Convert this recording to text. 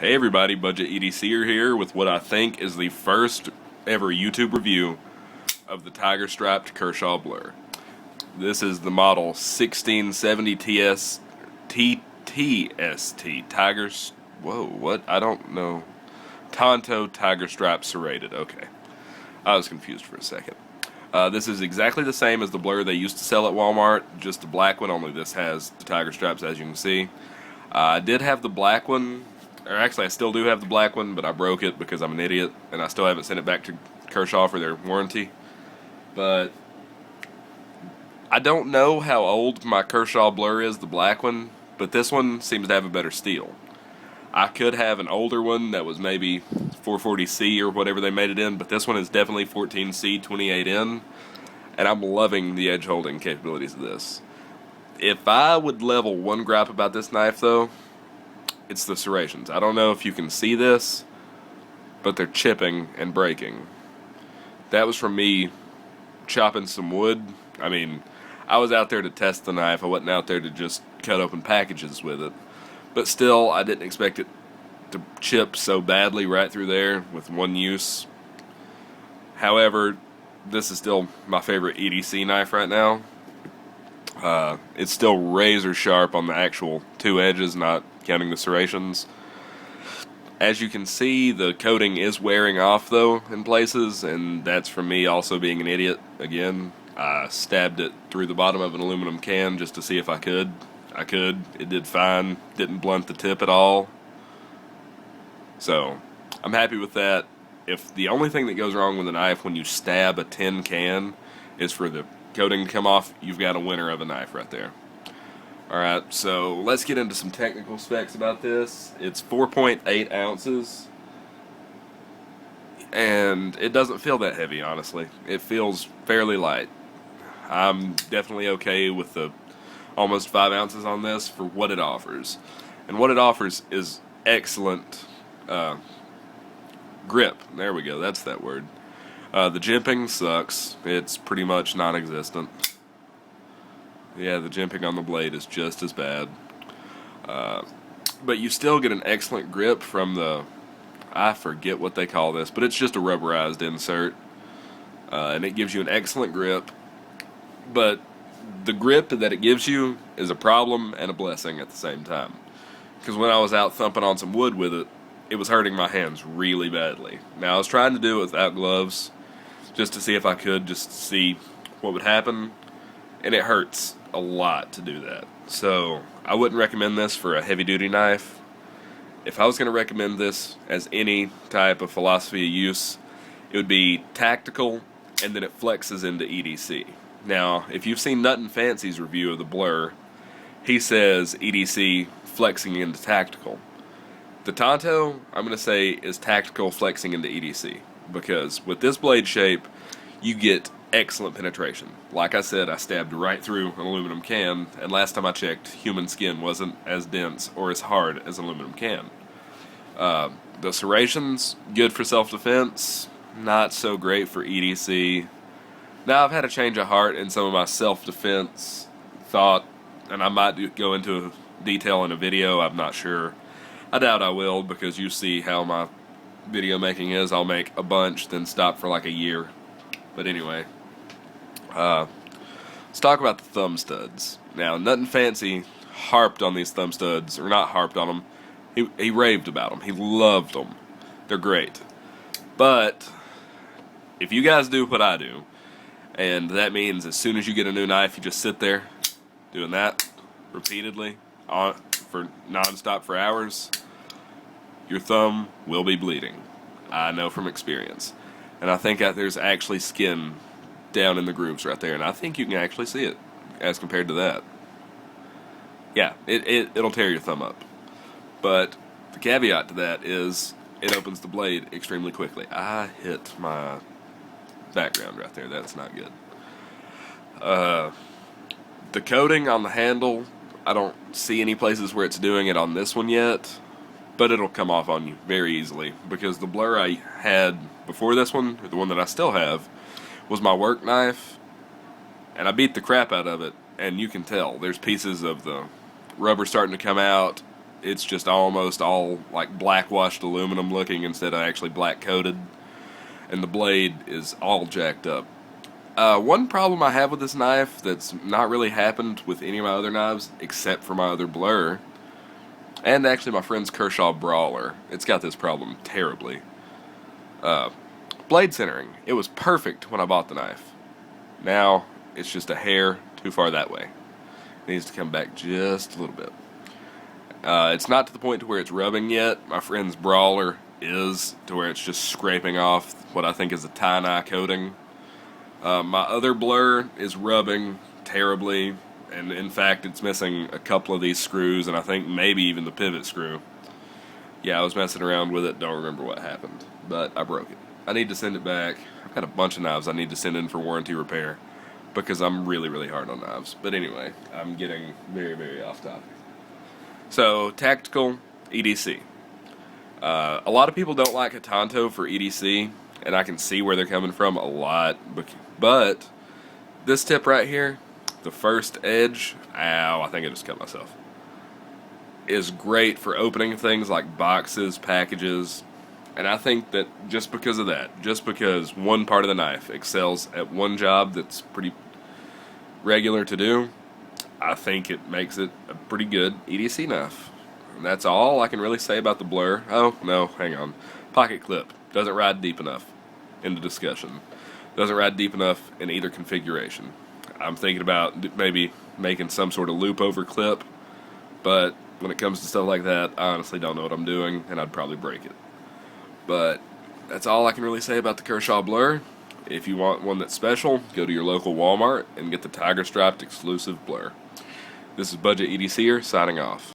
Hey everybody, Budget EDCer here with what I think is the first ever YouTube review of the Tiger Striped Kershaw Blur. This is the model 1670 TTST Tigers. Whoa, what? I don't know. Tanto Tiger Stripe Serrated. Okay, I was confused for a second. This is exactly the same as the Blur they used to sell at Walmart, just the black one. Only this has the Tiger Stripes, as you can see. I did have the black one. Or actually, I still do have the black one, but I broke it because I'm an idiot, and I still haven't sent it back to Kershaw for their warranty. But I don't know how old my Kershaw Blur is, the black one, but this one seems to have a better steel. I could have an older one that was maybe 440C or whatever they made it in, but this one is definitely 14C 28N, and I'm loving the edge holding capabilities of this. If I would level one gripe about this knife, though, it's the serrations. I don't know if you can see this, but they're chipping and breaking. That was from me chopping some wood. I mean, I was out there to test the knife. I wasn't out there to just cut open packages with it. But still, I didn't expect it to chip so badly right through there with one use. However, this is still my favorite EDC knife right now. It's still razor sharp on the actual two edges, not counting the serrations. As you can see, the coating is wearing off though in places, and that's from me also being an idiot again. I stabbed it through the bottom of an aluminum can just to see if I could. I could. It did fine. Didn't blunt the tip at all. So, I'm happy with that. If the only thing that goes wrong with a knife when you stab a tin can is for the coating to come off, you've got a winner of a knife right there. Alright, so let's get into some technical specs about this. It's 4.8 ounces, and it doesn't feel that heavy, honestly. It feels fairly light. I'm definitely okay with the almost 5 ounces on this for what it offers. And what it offers is excellent grip. There we go, that's that word. The jimping sucks. It's pretty much non-existent. Yeah, the jimping on the blade is just as bad. But you still get an excellent grip from the, I forget what they call this, but it's just a rubberized insert. And it gives you an excellent grip. But the grip that it gives you is a problem and a blessing at the same time. Because when I was out thumping on some wood with it, it was hurting my hands really badly. Now, I was trying to do it without gloves, just to see if I could, just to see what would happen. And it hurts a lot to do that. So I wouldn't recommend this for a heavy duty knife. If I was going to recommend this as any type of philosophy of use, it would be tactical, and then it flexes into EDC. Now, if you've seen Nut and Fancy's review of the Blur, he says EDC flexing into tactical. The Tanto, I'm going to say, is tactical flexing into EDC, because with this blade shape, you get excellent penetration. Like I said, I stabbed right through an aluminum can, and last time I checked, human skin wasn't as dense or as hard as an aluminum can. The serrations, good for self-defense, not so great for EDC. Now, I've had a change of heart in some of my self-defense thought, and I might go into detail in a video, I'm not sure. I doubt I will, because you see how my video making is. I'll make a bunch, then stop for like a year. But anyway, let's talk about the thumb studs. Now, Nut and Fancy harped on these thumb studs, or not harped on them. He raved about them. He loved them. They're great. But if you guys do what I do, and that means as soon as you get a new knife, you just sit there doing that repeatedly for non-stop for hours, your thumb will be bleeding. I know from experience. And I think that there's actually skin down in the grooves right there, and I think you can actually see it as compared to that. Yeah, it'll tear your thumb up. But the caveat to that is it opens the blade extremely quickly. I hit my background right there. That's not good. The coating on the handle, I don't see any places where it's doing it on this one yet, but it'll come off on you very easily, because the Blur I had before this one, or the one that I still have, was my work knife, and I beat the crap out of it, and you can tell there's pieces of the rubber starting to come out, it's just almost all like black washed aluminum looking instead of actually black coated, and the blade is all jacked up. One problem I have with this knife that's not really happened with any of my other knives except for my other Blur, and actually my friend's Kershaw Brawler, it's got this problem terribly. Blade centering. It was perfect when I bought the knife. Now it's just a hair too far that way. It needs to come back just a little bit. It's not to the point to where it's rubbing yet. My friend's Brawler is to where it's just scraping off what I think is a tie-dye coating. My other Blur is rubbing terribly, and in fact it's missing a couple of these screws, and I think maybe even the pivot screw. Yeah, I was messing around with it, don't remember what happened, but I broke it. I need to send it back. I've got a bunch of knives I need to send in for warranty repair, because I'm really, really hard on knives. But anyway, I'm getting very, very off topic. So, tactical EDC. A lot of people don't like a Tanto for EDC, and I can see where they're coming from a lot, but this tip right here, the first edge, ow, I think I just cut myself, is great for opening things like boxes, packages, and I think that just because of that, just because one part of the knife excels at one job that's pretty regular to do, I think it makes it a pretty good EDC knife. And that's all I can really say about the Blur. Oh, no, hang on. Pocket clip. Doesn't ride deep enough. End of discussion. Doesn't ride deep enough in either configuration. I'm thinking about maybe making some sort of loop over clip, but when it comes to stuff like that, I honestly don't know what I'm doing, and I'd probably break it. But that's all I can really say about the Kershaw Blur. If you want one that's special, go to your local Walmart and get the Tiger Striped exclusive Blur. This is Budget EDCer signing off.